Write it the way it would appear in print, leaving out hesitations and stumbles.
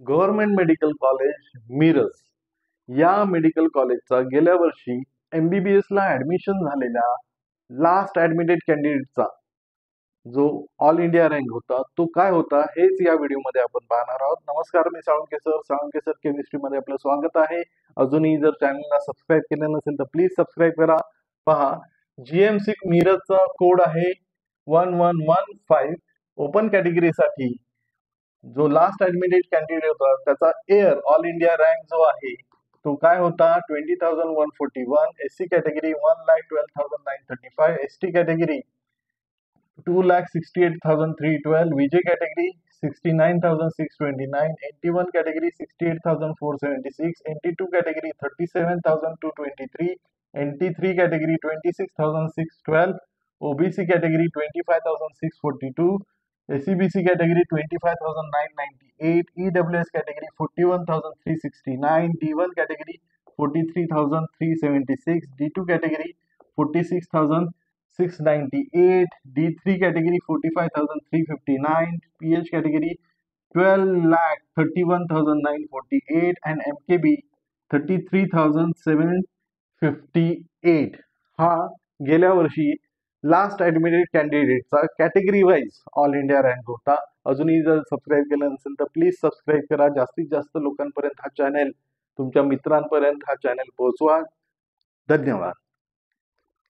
Government medical college Miraj या medical कॉलेजचा गेल्या वर्षी MBBS ला ऍडमिशन झालेल्या लास्ट ऍडमिटेड कॅन्डिडेटचा जो ऑल इंडिया रँक होता तो काय होता हेच या व्हिडिओमध्ये आपण पाहणार आहोत। नमस्कार, मी साळुंके सर केमिस्ट्री मध्ये आपलं स्वागत आहे। अजूनही जर चॅनलला सबस्क्राईब केलं नसेल तर प्लीज सबस्क्राईब करा। पहा, GMC मिरजचा कोड आहे 1115। ओपन कॅटेगरीसाठी जो लास्ट ऍडमिटेड कॅन्डिडेट होता त्याचा एअर ऑल इंडिया रँक जो आहे तो काय होता 20,141। SC category 1,12,935, ST category 2,68,312, VJ category 69,629, NT1 category 68,476, NT2 category 37,223, NT3 category 26,612, OBC category 25,642, SCBC category 25,998, EWS category 41,369, D1 category 43,376, D2 category 46,698, D3 category 45,359, PH category 12,31,948 and MKB 33,758 हा गेल्या वर्षी last admitted कॅन्डिडेटचा category wise all India rank होता। अजूनही जर subscribe केलं नसेल तर प्लीज सबस्क्राईब करा। जास्तीत जास्त लोकांपर्यंत हा चॅनल, तुमच्या मित्रांपर्यंत हा चॅनल पोहोचवा। धन्यवाद।